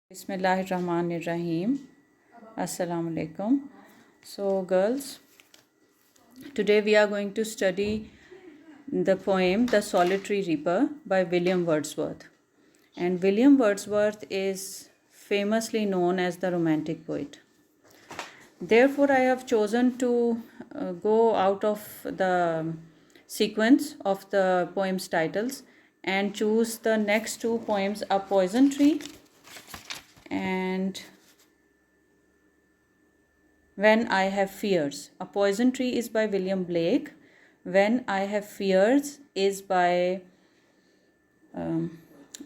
Bismillahirrahmanirrahim. Assalamu alaikum. So, girls, today we are going to study the poem The Solitary Reaper by William Wordsworth. And William Wordsworth is famously known as the Romantic poet. Therefore, I have chosen to go out of the sequence of the poem's titles and choose the next two poems, A Poison Tree and When I Have Fears. A Poison Tree is by William Blake. When I Have Fears is by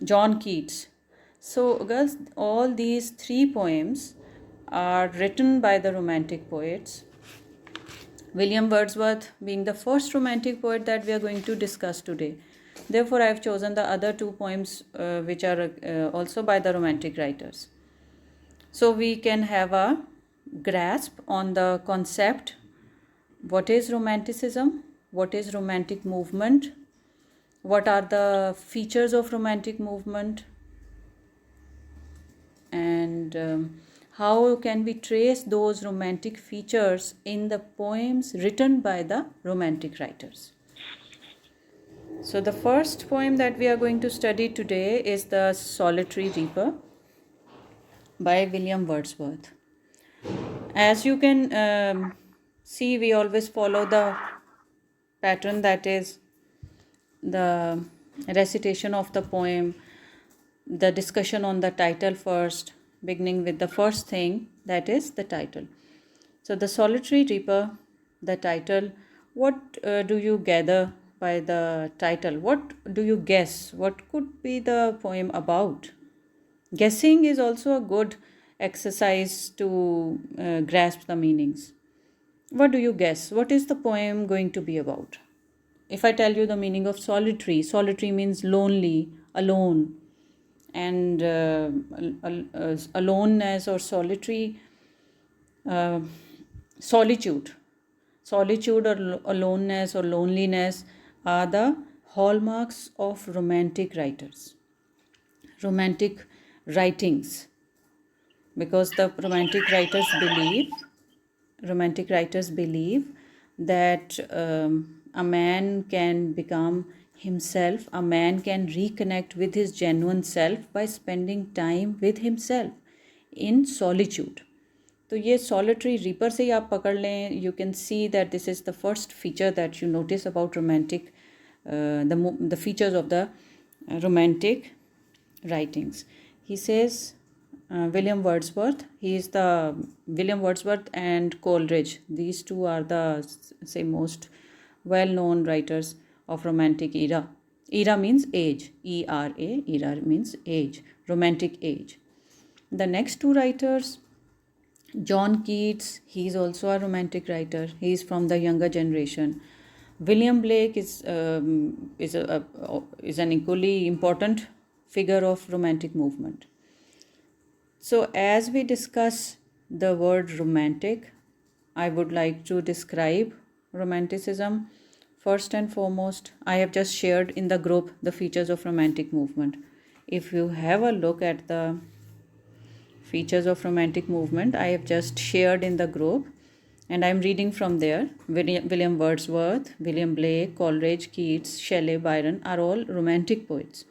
John Keats. So, girls, all these three poems are written by the Romantic poets. William Wordsworth being the first Romantic poet that we are going to discuss today. Therefore, I have chosen the other two poems which are also by the Romantic writers. So, we can have a grasp on the concept: what is Romanticism, what is Romantic movement, what are the features of Romantic movement, and how can we trace those romantic features in the poems written by the Romantic writers. So the first poem that we are going to study today is The Solitary Reaper by William Wordsworth. As you can see, we always follow the pattern, that is the recitation of the poem, the discussion on the title first, beginning with the first thing, that is the title. So The Solitary Reaper, the title. What do you gather by the title? What do you guess? What could be the poem about? Guessing is also a good exercise to grasp the meanings. What do you guess? What is the poem going to be about? If I tell you the meaning of solitary, solitary means lonely, alone, and aloneness or solitary, solitude or aloneness or loneliness are the hallmarks of romantic writings, because the romantic writers believe that a man can become himself, a man can reconnect with his genuine self by spending time with himself in solitude. तो ये solitary reaper से ही आप पकड़ लें, you can see that this is the first feature that you notice about romantic, the features of the romantic writings. He says, William Wordsworth, he is the William Wordsworth and Coleridge. These two are the most well-known writers of romantic era. Era means age, E-R-A, era means age, romantic age. The next two writers, John Keats, he is also a romantic writer. He is from the younger generation. William Blake is an equally important figure of romantic movement. So as we discuss the word romantic, I would like to describe romanticism. First and foremost, I have just shared in the group the features of romantic movement. If you have a look at the features of romantic movement, I have just shared in the group, and I am reading from there. William Wordsworth, William Blake, Coleridge, Keats, Shelley, Byron are all romantic poets.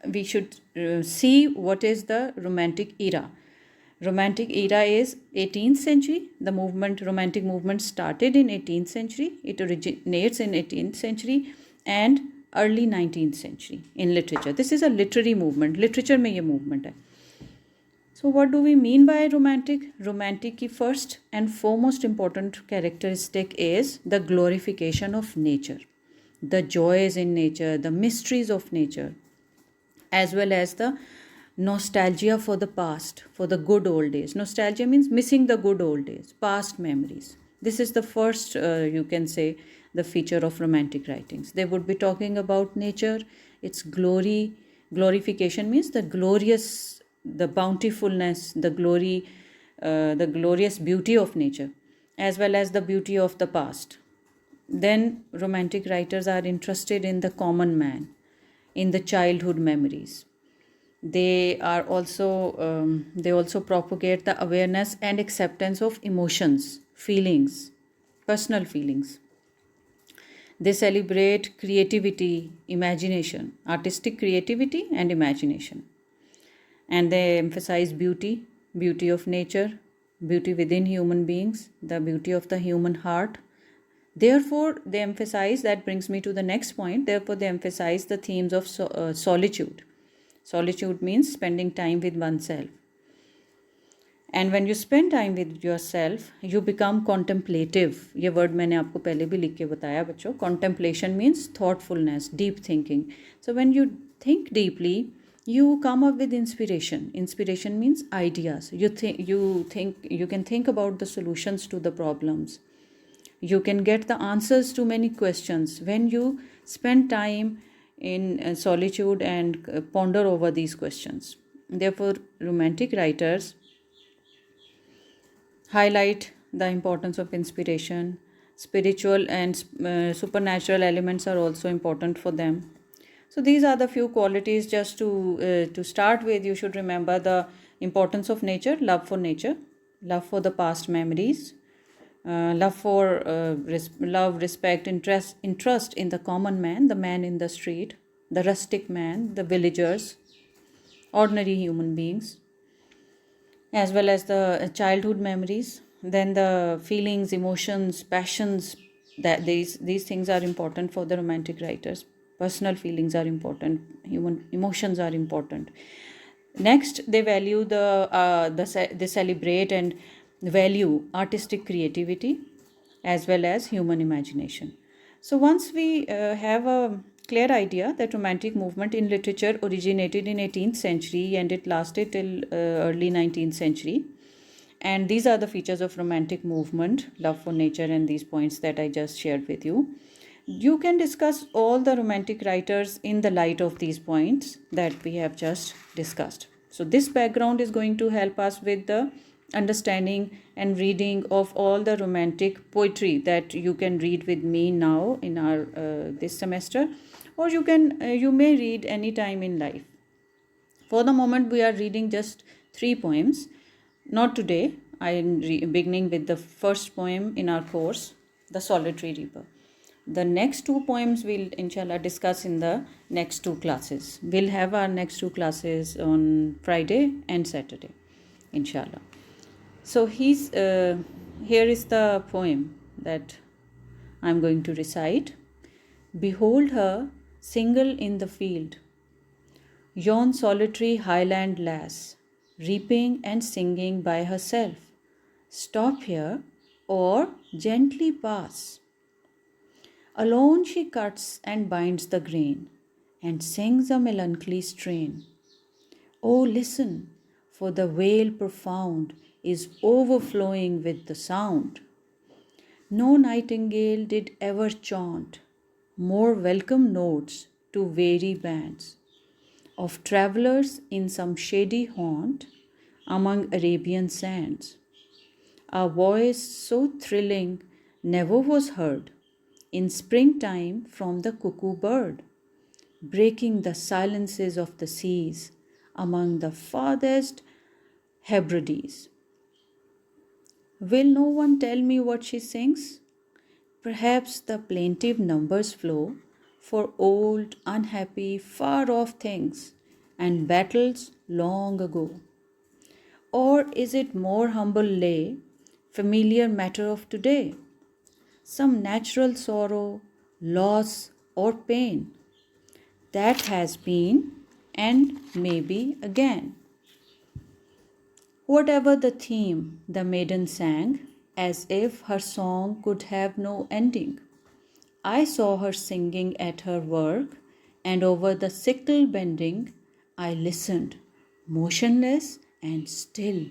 We should see what is the romantic era. Romantic era is 18th century. The romantic movement started in 18th century. It originates in 18th century and early 19th century in literature. This is a literary movement. Literature में ये movement है. So what do we mean by romantic? Romantic की first and foremost important characteristic is the glorification of nature, the joys in nature, the mysteries of nature, as well as the nostalgia for the past, for the good old days. Nostalgia means missing the good old days, past memories. This is the first, you can say, the feature of romantic writings. They would be talking about nature, its glory. Glorification means the glorious, the bountifulness, the glory, the glorious beauty of nature, as well as the beauty of the past. Then romantic writers are interested in the common man, in the childhood memories. They also propagate the awareness and acceptance of emotions, feelings, personal feelings. They celebrate creativity, imagination, artistic creativity and imagination. And they emphasize beauty, beauty of nature, beauty within human beings, the beauty of the human heart. Therefore, they emphasize, that brings me to the next point, therefore, they emphasize the themes of solitude. Solitude means spending time with oneself. And when you spend time with yourself, you become contemplative. ये word मैंने आपको पहले भी लिख के बताया बच्चों. Contemplation means thoughtfulness, deep thinking. So when you think deeply, you come up with inspiration. Inspiration means ideas. You can think about the solutions to the problems. You can get the answers to many questions when you spend time in solitude and ponder over these questions. Therefore, romantic writers highlight the importance of inspiration. Spiritual and supernatural elements are also important for them. So these are the few qualities. Just to start with, you should remember the importance of nature, love for nature, love for the past memories, love, respect, interest in the common man, the man in the street, the rustic man, the villagers, ordinary human beings, as well as the childhood memories. Then the feelings, emotions, passions, that these things are important for the romantic writers. Personal feelings are important, human emotions are important. Next, they value they celebrate and value artistic creativity as well as human imagination. So once we have a clear idea that romantic movement in literature originated in 18th century and it lasted till early 19th century, and these are the features of romantic movement, love for nature, and these points that I just shared with you. You can discuss all the romantic writers in the light of these points that we have just discussed. So this background is going to help us with the understanding and reading of all the romantic poetry that you can read with me now in our this semester, or you may read any time in life. For the moment, we are reading just 3 poems. Not today. I am beginning with the first poem in our course, The Solitary Reaper. The next 2 poems we'll inshallah discuss in the next 2 classes. We'll have our next 2 classes on Friday and Saturday, inshallah. So here is the poem that I'm going to recite. Behold her, single in the field, yon solitary highland lass, reaping and singing by herself. Stop here, or gently pass. Alone she cuts and binds the grain, and sings a melancholy strain. Oh, listen, for the vale profound is overflowing with the sound. No nightingale did ever chaunt more welcome notes to weary bands of travellers in some shady haunt among Arabian sands. A voice so thrilling never was heard in springtime from the cuckoo bird, breaking the silences of the seas among the farthest Hebrides. Will no one tell me what she sings? Perhaps the plaintive numbers flow for old, unhappy, far off things and battles long ago. Or is it more humble lay, familiar matter of today? Some natural sorrow, loss, or pain that has been and may be again. Whatever the theme, the maiden sang, as if her song could have no ending. I saw her singing at her work, and over the sickle bending, I listened, motionless and still.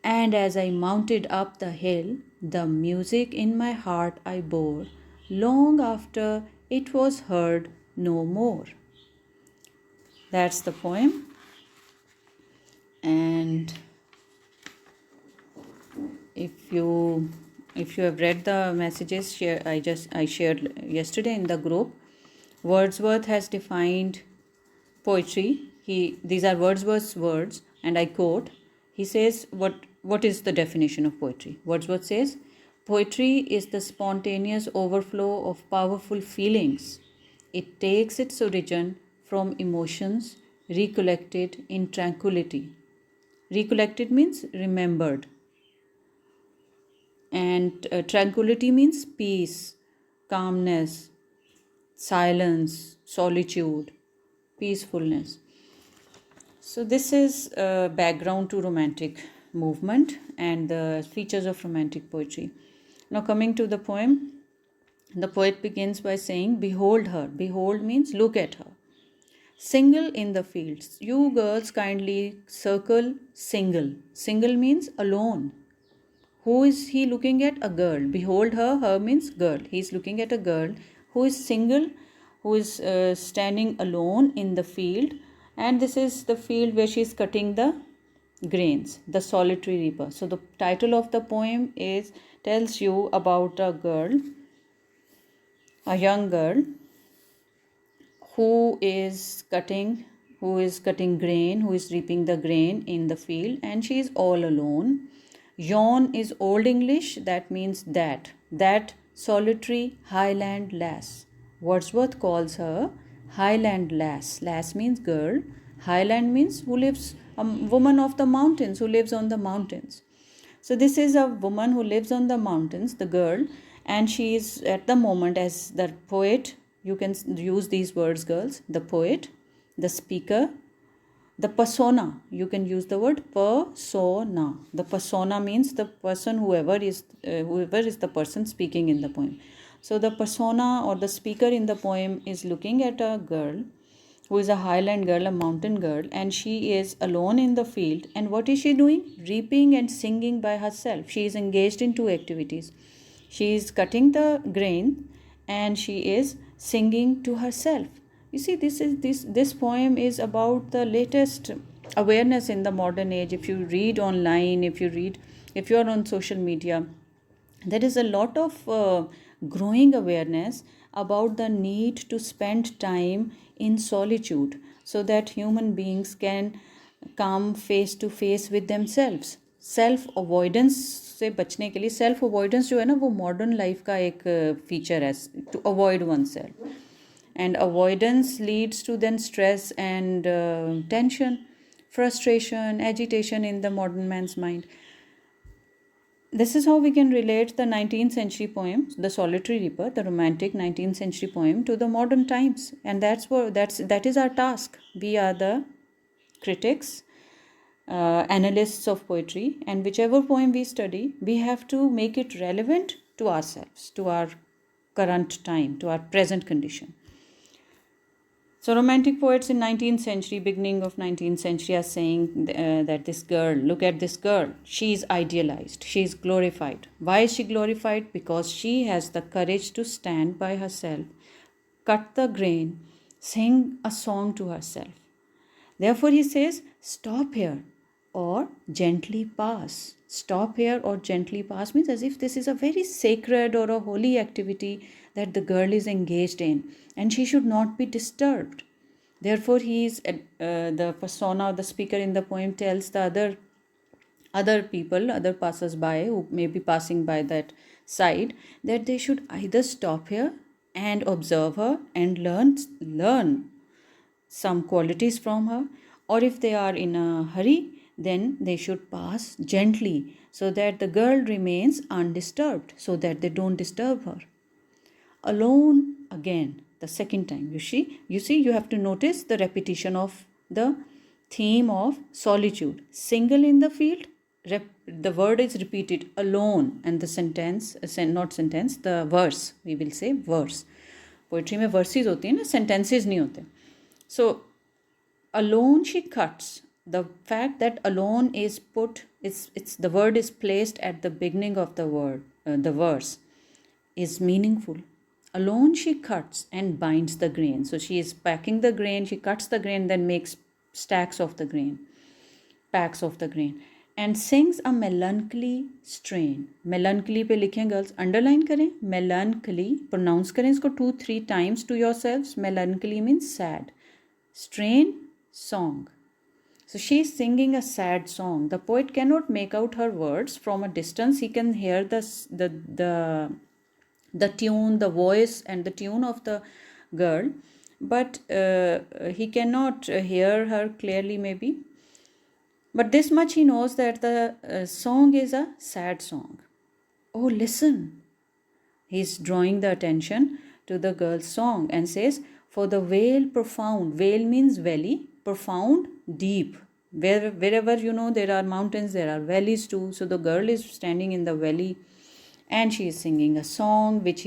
And as I mounted up the hill, the music in my heart I bore, long after it was heard no more. That's the poem. And if you have read the messages I shared yesterday in the group, Wordsworth has defined poetry. These are Wordsworth's words, and I quote. He says, what is the definition of poetry? Wordsworth says, poetry is the spontaneous overflow of powerful feelings. It takes its origin from emotions recollected in tranquility. Recollected means remembered. And tranquility means peace, calmness, silence, solitude, peacefulness. So this is background to romantic movement and the features of romantic poetry. Now coming to the poem, the poet begins by saying, behold her. Behold means look at her. Single in the fields. You girls kindly circle single. Single means alone. Who is he looking at? A girl. Behold her. Her means girl. He is looking at a girl who is single, who is standing alone in the field. And this is the field where she is cutting the grains, the solitary reaper. So the title of the poem tells you about a girl, a young girl who is cutting grain, who is reaping the grain in the field, and she is all alone. Yon is Old English, that means that solitary highland lass. Wordsworth calls her highland lass. Lass means girl. Highland means who lives, a woman of the mountains, who lives on the mountains. So this is a woman who lives on the mountains, the girl, and she is at the moment, as the poet, you can use these words, girls, the poet, the speaker, the persona, you can use the word persona. The persona means the person, whoever is the person speaking in the poem. So the persona or the speaker in the poem is looking at a girl who is a highland girl, a mountain girl, and she is alone in the field. And what is she doing? Reaping and singing by herself. She is engaged in two activities. She is cutting the grain and she is singing to herself. You see, this poem is about the latest awareness in the modern age. If you read online, if you are on social media, there is a lot of growing awareness about the need to spend time in solitude so that human beings can come face to face with themselves. Self avoidance से बचने के लिए, self avoidance जो है ना वो modern life का एक फीचर है, to avoid oneself. And avoidance leads to then stress and tension, frustration, agitation in the modern man's mind. This is how we can relate the 19th century poem, The Solitary Reaper, the romantic 19th century poem, to the modern times. And that is our task. We are the critics, analysts of poetry, and whichever poem we study, we have to make it relevant to ourselves, to our current time, to our present condition. So romantic poets in 19th century, beginning of 19th century, are saying that this girl, look at this girl, she is idealized, she is glorified. Why is she glorified? Because she has the courage to stand by herself, cut the grain, sing a song to herself. Therefore he says, stop here or gently pass. Stop here or gently pass means as if this is a very sacred or a holy activity that the girl is engaged in, and she should not be disturbed. Therefore, the persona, the speaker in the poem tells the other people, other passers-by who may be passing by that side, that they should either stop here and observe her and learn some qualities from her, or if they are in a hurry, then they should pass gently so that the girl remains undisturbed, so that they don't disturb her. Alone again, the second time. You see, you have to notice the repetition of the theme of solitude. Single in the field, the word is repeated, alone, and the verse, we will say verse. Poetry में verses होती हैं ना, sentences नहीं होते. So, alone she cuts. The fact that alone is put, the word is placed at the beginning of the verse, is meaningful. Alone she cuts and binds the grain. So she is packing the grain, she cuts the grain, then makes stacks of the grain, packs of the grain, and sings a melancholy strain. Melancholy पे लिखें girls, underline करें, melancholy, pronounce करें इसको 2-3 times to yourselves. Melancholy means sad. Strain, song. So she is singing a sad song. The poet cannot make out her words from a distance. He can hear the tune, the voice, and the tune of the girl, but he cannot hear her clearly, maybe. But this much he knows, that the song is a sad song. Oh, listen. He's drawing the attention to the girl's song and says, for the vale profound. Vale means valley, profound, deep. Wherever there are mountains, there are valleys too. So the girl is standing in the valley and she is singing a song which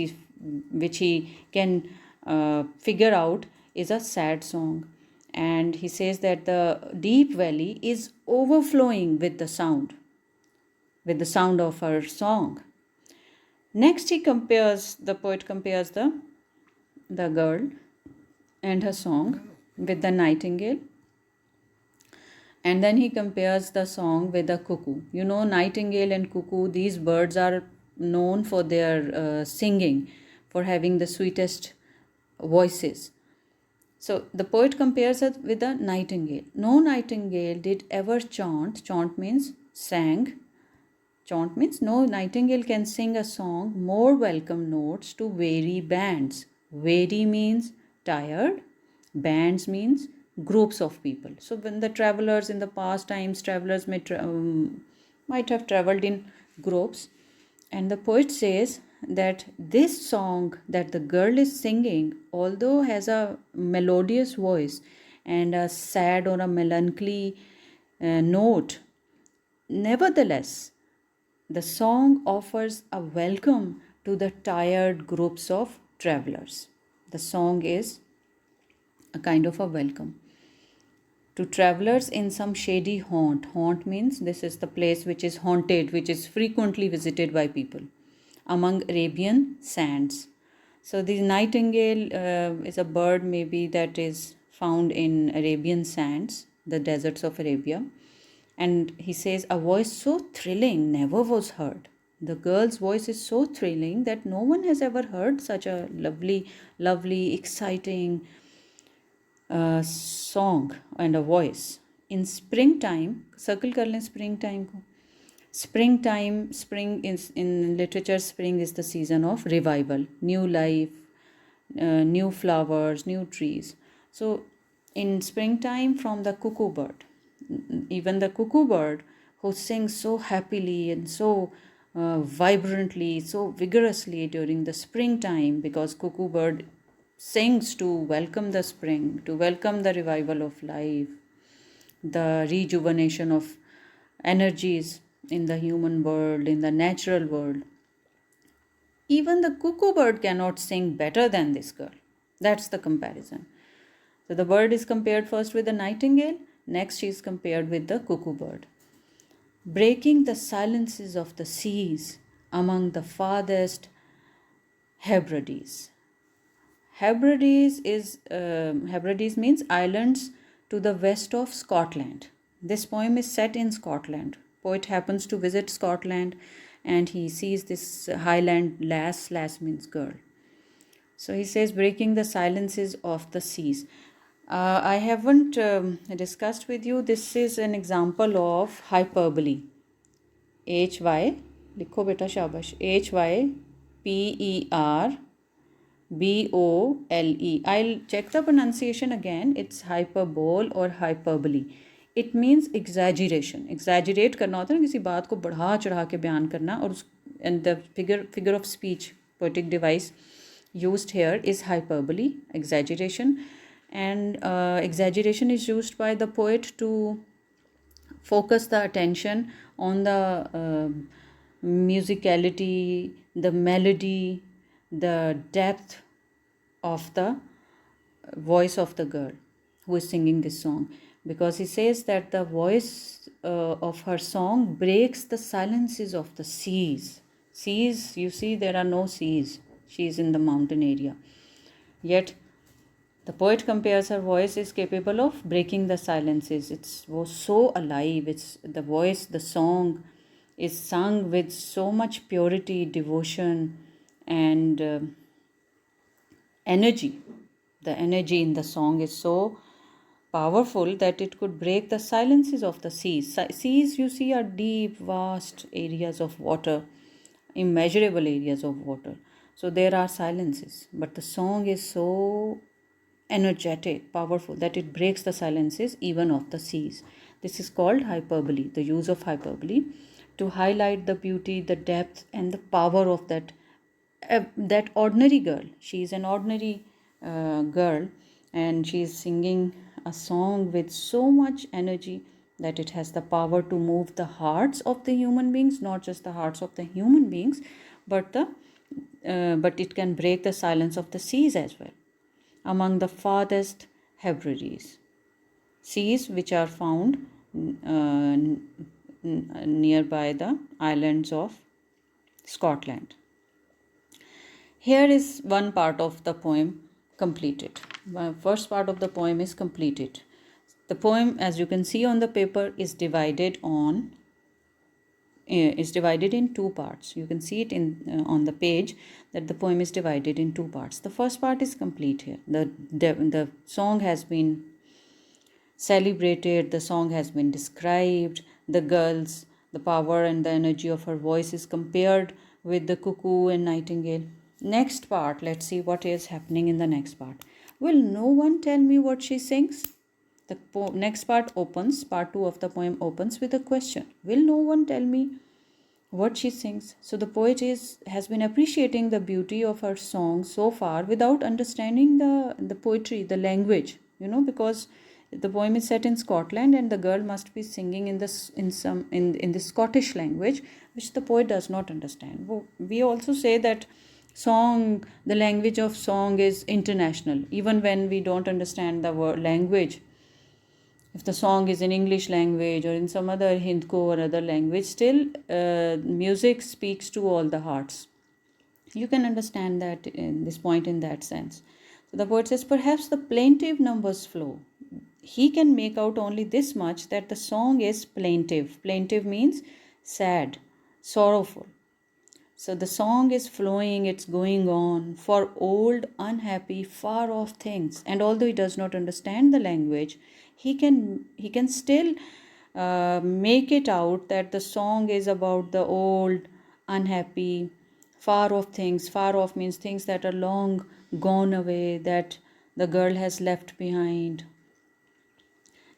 he can figure out is a sad song. And he says that the deep valley is overflowing with the sound of her song. Next, the poet compares the girl and her song with the nightingale. And then he compares the song with the cuckoo. Nightingale and cuckoo, these birds are known for their singing, for having the sweetest voices. So the poet compares it with the nightingale. No nightingale did ever chant. Chant means sang. Chant means no nightingale can sing a song more welcome notes to weary bands. Weary means tired. Bands means groups of people. So when the travelers in the past times, travelers might have traveled in groups. And the poet says that this song that the girl is singing, although has a melodious voice and a sad or a melancholy note, nevertheless, the song offers a welcome to the tired groups of travelers. The song is a kind of a welcome to travelers in some shady haunt. Haunt means this is the place which is haunted, which is frequently visited by people, among Arabian sands. So the nightingale is a bird maybe that is found in Arabian sands, the deserts of Arabia. And he says, a voice so thrilling never was heard. The girl's voice is so thrilling that no one has ever heard such a lovely, exciting song and a voice. In springtime, circle kar lein springtime ko. Spring is in literature, spring is the season of revival, new life, new flowers, new trees. So in springtime, from the cuckoo bird, even the cuckoo bird who sings so happily and so vibrantly, so vigorously during the springtime, because cuckoo bird sings to welcome the spring, to welcome the revival of life, the rejuvenation of energies in the human world, in the natural world. Even the cuckoo bird cannot sing better than this girl. That's the comparison. So the bird is compared first with the nightingale, next she is compared with the cuckoo bird. Breaking the silences of the seas among the farthest Hebrides. Hebrides means islands to the west of Scotland. This poem is set in Scotland. Poet happens to visit Scotland and he sees this highland lass means girl. So he says, breaking the silences of the seas. I haven't discussed with you, this is an example of hyperbole. H-Y, likho beta shabash, H-Y-P-E-R-B-O-L-E. I'll check the pronunciation again. It's hyperbole or hyperbole. It means exaggeration. Exaggerate करना होता है ना, किसी बात को बढ़ा चढ़ा के बयान करना, और and the figure of speech, poetic device used here is hyperbole, exaggeration. And exaggeration is used by the poet to focus the attention on the musicality, the melody, the depth of the voice of the girl who is singing this song, because he says that the voice of her song breaks the silences of the seas. Seas, you see, there are no seas. She is in the mountain area. Yet the poet compares her voice is capable of breaking the silences. It's so alive. It's the voice, the song is sung with so much purity, devotion, and energy. The energy in the song is so powerful that it could break the silences of the seas. Seas, you see, are deep, vast areas of water, immeasurable areas of water. So there are silences, but the song is so energetic, powerful, that it breaks the silences even of the seas. This is called hyperbole, the use of hyperbole to highlight the beauty, the depth, and the power of that ordinary girl. She is an ordinary girl, and she is singing a song with so much energy that it has the power to move the hearts of the human beings, not just the hearts of the human beings, but it can break the silence of the seas as well. Among the farthest Hebrides, seas which are found nearby the islands of Scotland. Here is one part of the poem completed. First part of the poem is completed. The poem, as you can see on the paper, is divided in two parts. You can see it on the page that the poem is divided in two parts. The first part is complete here. The song has been celebrated, the song has been described, the girls, the power and the energy of her voice is compared with the cuckoo and nightingale. Next part, let's see what is happening in the next part. Will no one tell me what she sings? The next part 2 of the poem opens with a question. Will no one tell me what she sings? So the poet has been appreciating the beauty of her song so far without understanding the poetry, the language, because the poem is set in Scotland and the girl must be singing in the Scottish language, which the poet does not understand. We also say that the language of song is international, even when we don't understand the word language. If the song is in English language or in some other Hindko or other language, still music speaks to all the hearts. You can understand that in this point in that sense. So the poet says, perhaps the plaintive numbers flow. He can make out only this much, that the song is plaintive. Plaintive means sad, sorrowful. So the song is flowing, it's going on for old, unhappy, far off things. And although he does not understand the language, he can still make it out that the song is about the old, unhappy, far off things. Far off means things that are long gone away, that the girl has left behind,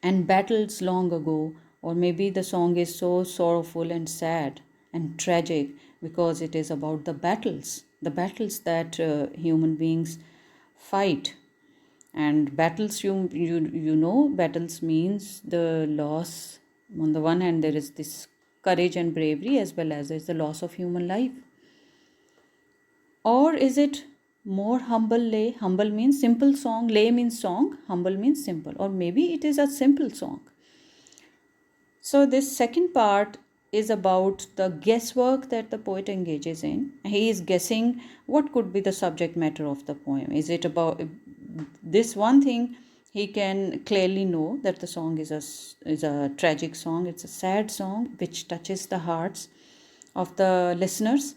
and battles long ago. Or maybe the song is so sorrowful and sad and tragic because it is about the battles that human beings fight. And battles, battles means the loss. On the one hand, there is this courage and bravery, as well as there is the loss of human life. Or is it more humble lay? Humble means simple song, lay means song, humble means simple. Or maybe it is a simple song. So this second part is about the guesswork that the poet engages in. He is guessing what could be the subject matter of the poem. Is it about this one thing? He can clearly know that the song is a tragic song. It's a sad song which touches the hearts of the listeners.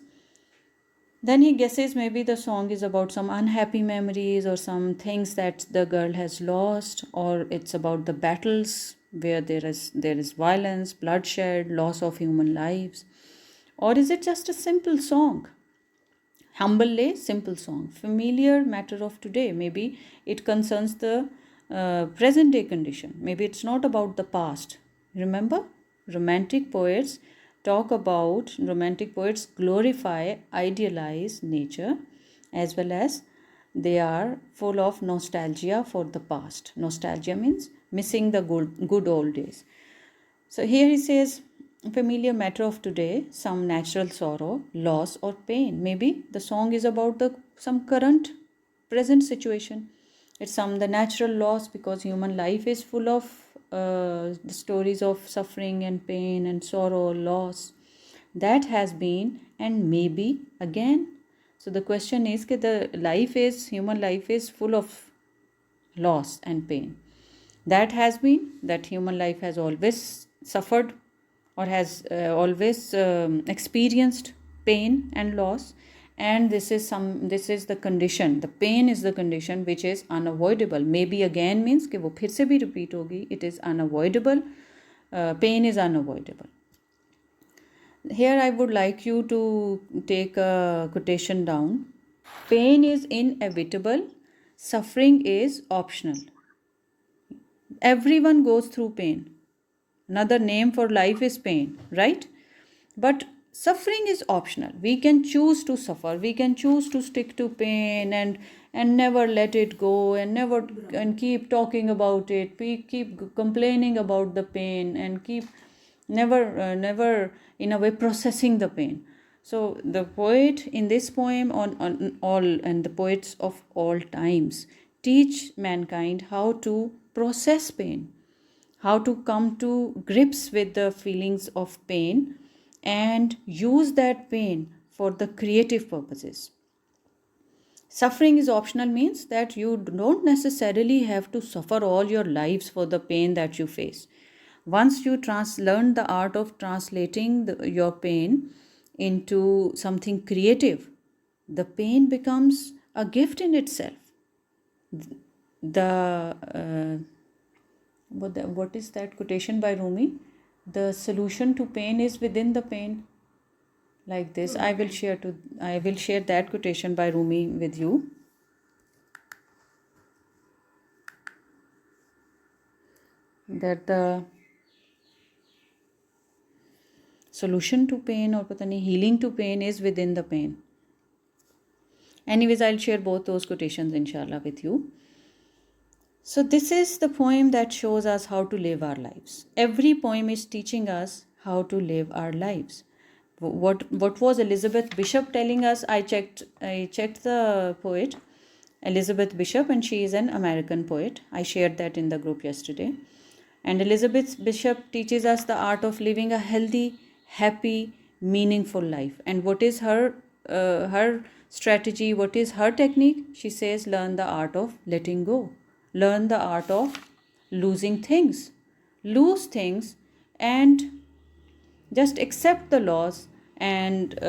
Then he guesses maybe the song is about some unhappy memories or some things that the girl has lost, or it's about the battles where there is violence, bloodshed, loss of human lives. Or is it just a simple song? Humble lay, simple song, familiar matter of today. Maybe it concerns the present day condition. Maybe it's not about the past. Remember, romantic poets glorify, idealize nature, as well as they are full of nostalgia for the past. Nostalgia means missing the good old days. So here he says, familiar matter of today, some natural sorrow, loss or pain. Maybe the song is about some current present situation. It's the natural loss, because human life is full of the stories of suffering and pain and sorrow, loss. That has been and maybe again. So the question is that human life is full of loss and pain. That has been, that human life has always suffered or has always experienced pain and loss. and this is the condition, the pain is the condition which is unavoidable. Maybe again means कि वो फिर से भी repeat होगी. It is unavoidable. Pain is unavoidable. Here I would like you to take a quotation down. Pain is inevitable, suffering is optional. Everyone goes through pain. Another name for life is pain, right? But suffering is optional. We can choose to suffer. We can choose to stick to pain and never let it go, and keep talking about it. We keep complaining about the pain and keep never in a way processing the pain. So the poet in this poem on all, and the poets of all times, teach mankind how to process pain, how to come to grips with the feelings of pain and use that pain for the creative purposes. Suffering is optional means that you don't necessarily have to suffer all your lives for the pain that you face. Once you learn the art of translating your pain into something creative, the pain becomes a gift in itself. What is that quotation by Rumi? The solution to pain is within the pain. Like this, I will share that quotation by Rumi with you. That the solution to pain, or pata nahi, healing to pain is within the pain. Anyways, I'll share both those quotations inshallah with you. So this is the poem that shows us how to live our lives. Every poem is teaching us how to live our lives. What was Elizabeth Bishop telling us? I checked the poet Elizabeth Bishop, and she is an American poet. I shared that in the group yesterday. And Elizabeth Bishop teaches us the art of living a healthy, happy, meaningful life. And what is her strategy? What is her technique? She says, learn the art of letting go. Learn the art of losing things. Lose things and just accept the loss and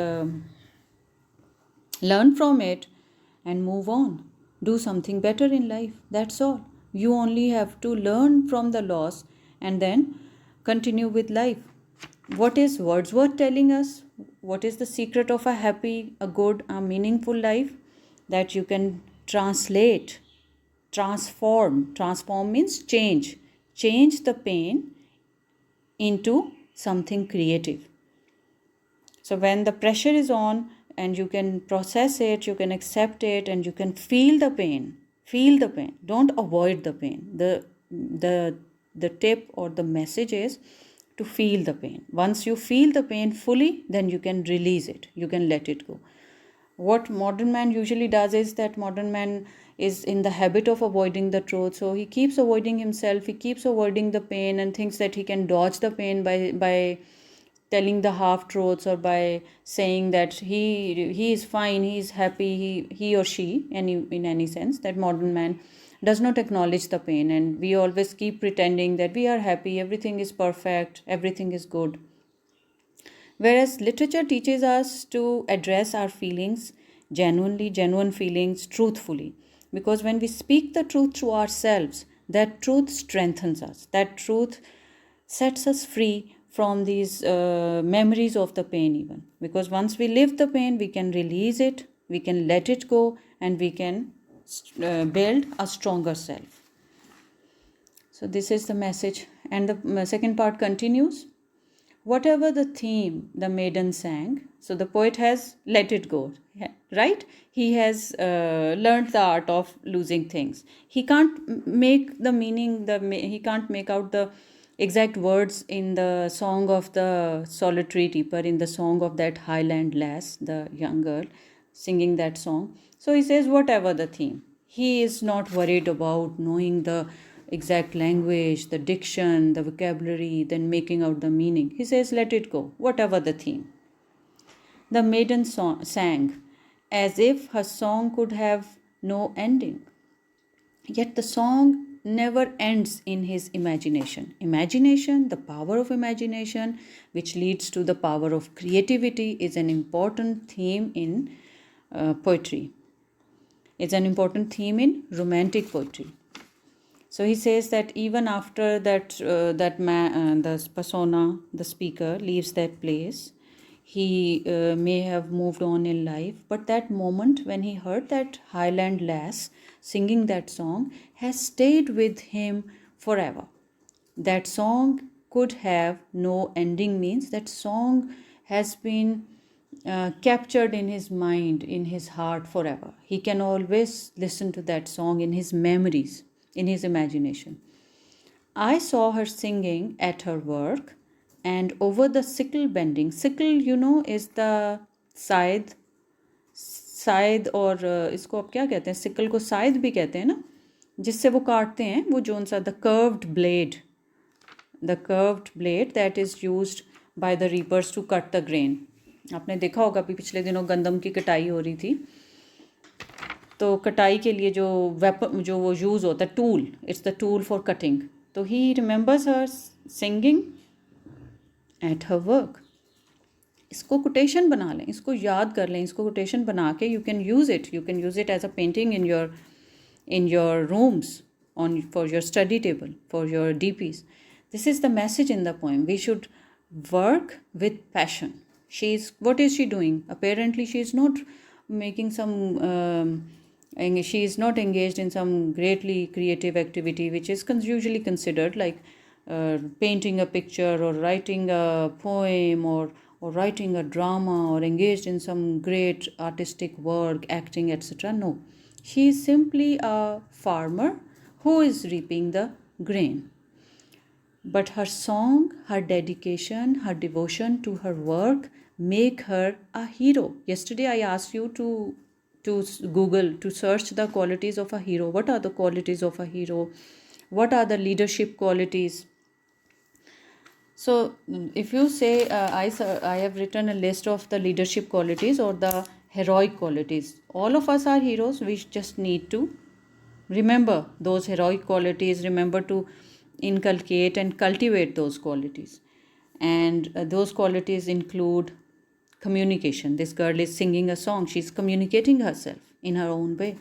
learn from it and move on. Do something better in life. That's all. You only have to learn from the loss and then continue with life. What is Wordsworth telling us? What is the secret of a happy, a good, a meaningful life? That you can translate, transform. Transform means change. Change the pain into something creative. So when the pressure is on and you can process it, you can accept it, and you can feel the pain. Feel the pain. Don't avoid the pain. The tip or the message is to feel the pain. Once you feel the pain fully, then you can release it. You can let it go. What modern man usually does is that modern man is in the habit of avoiding the truth. So he keeps avoiding himself. He keeps avoiding the pain and thinks that he can dodge the pain by telling the half truths, or by saying that he is fine, he is happy, he or she, in any sense. That modern man does not acknowledge the pain, and we always keep pretending that we are happy, everything is perfect, everything is good. Whereas literature teaches us to address our feelings genuine feelings truthfully. Because when we speak the truth to ourselves, that truth strengthens us. That truth sets us free from these memories of the pain even. Because once we live the pain, we can release it, we can let it go, and we can build a stronger self. So this is the message. And the second part continues. Whatever the theme the maiden sang, so the poet has let it go, right? He has learned the art of losing things. He can't make the meaning, he can't make out the exact words in the song of the solitary reaper, in the song of that Highland lass, the young girl singing that song. So he says, whatever the theme. He is not worried about knowing the exact language, the diction, the vocabulary, then making out the meaning. He says, let it go, whatever the theme. The maiden sang as if her song could have no ending. Yet the song never ends in his imagination. Imagination, the power of imagination, which leads to the power of creativity, is an important theme in poetry. It's an important theme in romantic poetry. So he says that even after that man, the persona, the speaker, leaves that place, he may have moved on in life, but that moment when he heard that Highland lass singing that song has stayed with him forever. That song could have no ending, means that song has been captured in his mind, in his heart forever. He can always listen to that song in his memories, in his imagination. I saw her singing at her work, and over the sickle bending. Sickle, is the scythe. Scythe और इसको आप क्या कहते हैं, sickle को Said भी कहते हैं ना, जिससे वो काटते हैं, वो जोन सा the curved blade that is used by the reapers to cut the grain. आपने देखा होगा अभी पिछले दिनों गंदम की कटाई हो रही थी, तो कटाई के लिए जो वो यूज़ होता है tool, it's the tool for cutting. तो he remembers her singing at her work. इसको कोटेशन बना लें, इसको याद कर लें, इसको कोटेशन बना के you can use it as a painting in your rooms, on for your study table, for your DPs. This is the message in the poem. We should work with passion. What is she doing? Apparently she is not making some she is not engaged in some greatly creative activity which is usually considered like painting a picture or writing a poem or writing a drama or engaged in some great artistic work, acting, etc. No, she is simply a farmer who is reaping the grain. But her song, her dedication, her devotion to her work make her a hero. Yesterday I asked you to Google, to search the qualities of a hero. What are the qualities of a hero? What are the leadership qualities? So if you say I have written a list of the leadership qualities or the heroic qualities. All of us are heroes. We just need to remember those heroic qualities, remember to inculcate and cultivate those qualities. And those qualities include communication. This girl is singing a song, she's communicating herself in her own way.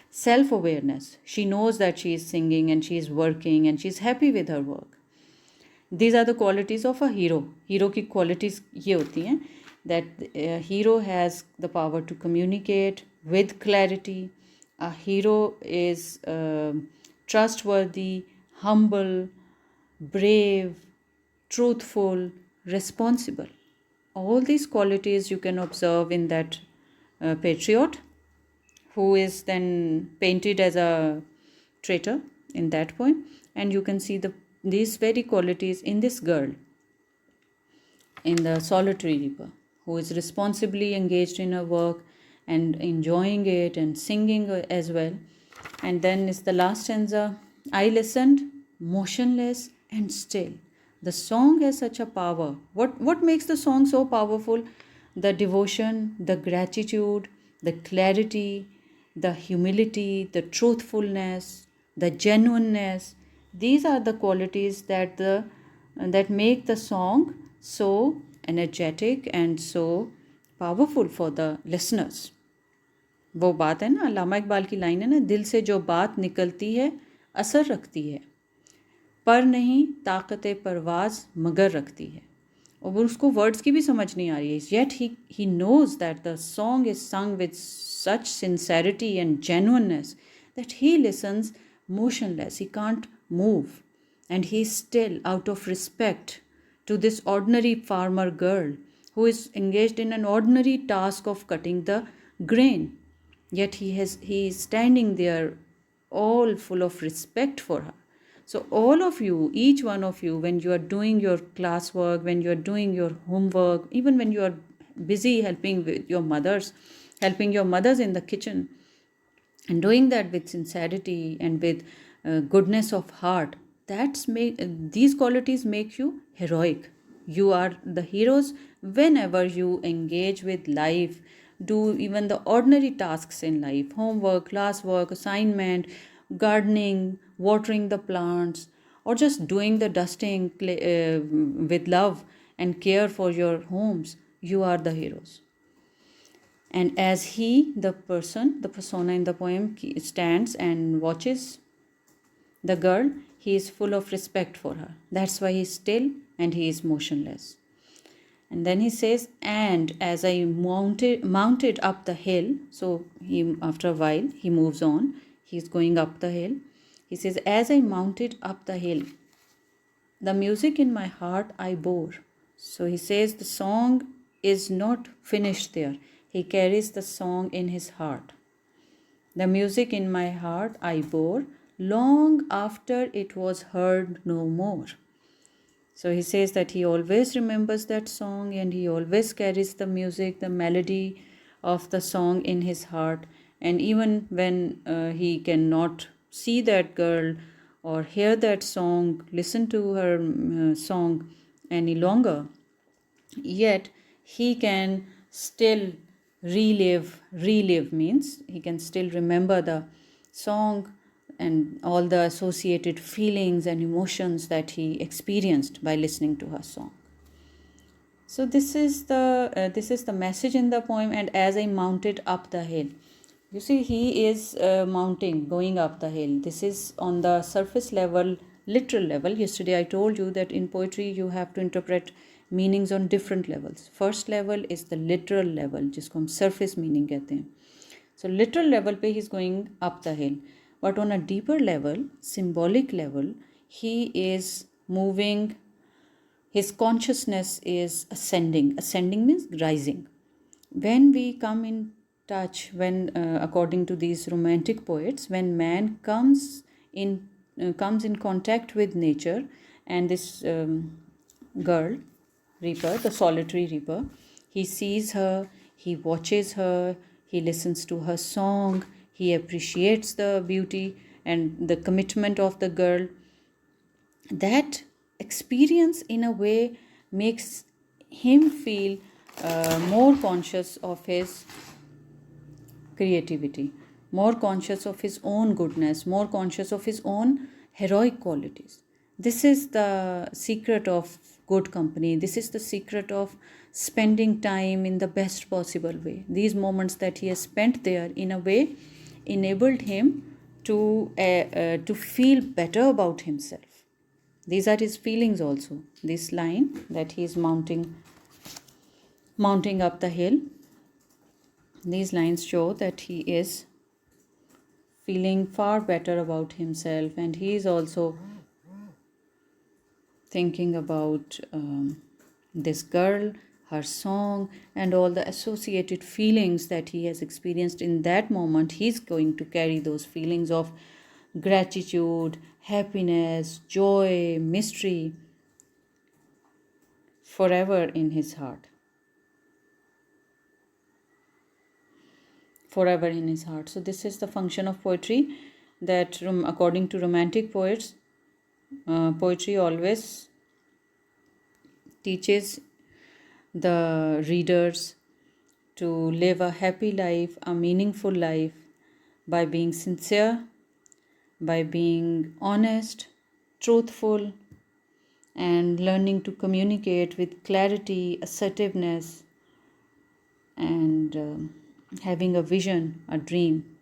Self-awareness, she knows that she is singing and she is working and she is happy with her work. These are the qualities of a hero. Hero की qualities ये होती हैं that hero has the power to communicate with clarity. A hero is trustworthy, humble, brave, truthful, responsible. All these qualities you can observe in that patriot, who is then painted as a traitor in that poem. And you can see these very qualities in this girl, in the solitary reaper, who is responsibly engaged in her work and enjoying it and singing as well. And then is the last stanza. I listened, motionless and still. The song has such a power. What makes the song so powerful? The devotion, the gratitude, the clarity, the humility, the truthfulness, the genuineness. These are the qualities that make the song so energetic and so powerful for the listeners. वो बात है ना, अल्लामा इकबाल की line है ना, दिल से जो बात निकलती है असर रखती है, पर नहीं ताकत परवाज मगर रखती है. और उसको वर्ड्स की भी समझ नहीं आ रही है. Yet he knows that the song is sung with such sincerity and genuineness that he listens motionless. He can't move, and he is still out of respect to this ordinary farmer girl who is engaged in an ordinary task of cutting the grain. Yet he is standing there all full of respect for her. So all of you, each one of you, when you are doing your classwork, when you are doing your homework, even when you are busy helping your mothers in the kitchen, and doing that with sincerity and with goodness of heart, these qualities make you heroic. You are the heroes whenever you engage with life, do even the ordinary tasks in life, homework, classwork, assignment, gardening, watering the plants, or just doing the dusting with love and care for your homes. You are the heroes. And as he, the persona in the poem, stands and watches the girl, he is full of respect for her. That's why he's still and he is motionless. And then he says, and as I mounted up the hill, so he, after a while, he moves on. He's going up the hill. He says, as I mounted up the hill, the music in my heart I bore. So he says the song is not finished there. He carries the song in his heart. The music in my heart I bore long after it was heard no more. So he says that he always remembers that song and he always carries the music, the melody of the song in his heart. And even when he cannot see that girl or hear that song, listen to her song any longer, yet he can still relive means he can still remember the song and all the associated feelings and emotions that he experienced by listening to her song. So this is the message in the poem. And as I mounted up the hill, you see, he is going up the hill. This is on the surface level, literal level. Yesterday I told you that in poetry you have to interpret meanings on different levels. First level is the literal level, जिसको हम surface meaning कहते हैं. So literal level पे he's going up the hill. But on a deeper level, symbolic level, he is moving. His consciousness is ascending. Ascending means rising. When we come in touch, when according to these romantic poets, when man comes in contact with nature, and this girl reaper, the solitary reaper, he sees her, he watches her, he listens to her song, he appreciates the beauty and the commitment of the girl. That experience in a way makes him feel more conscious of his creativity, more conscious of his own goodness, more conscious of his own heroic qualities. This is the secret of good company. This is the secret of spending time in the best possible way. These moments that he has spent there, in a way, enabled him to feel better about himself. These are his feelings also. This line that he is mounting up the hill, these lines show that he is feeling far better about himself, and he is also thinking about this girl, her song, and all the associated feelings that he has experienced in that moment. He's going to carry those feelings of gratitude, happiness, joy, mystery forever in his heart. Forever in his heart. So this is the function of poetry, that according to romantic poets, poetry always teaches the readers to live a happy life, a meaningful life, by being sincere, by being honest, truthful, and learning to communicate with clarity, assertiveness, and having a vision, a dream.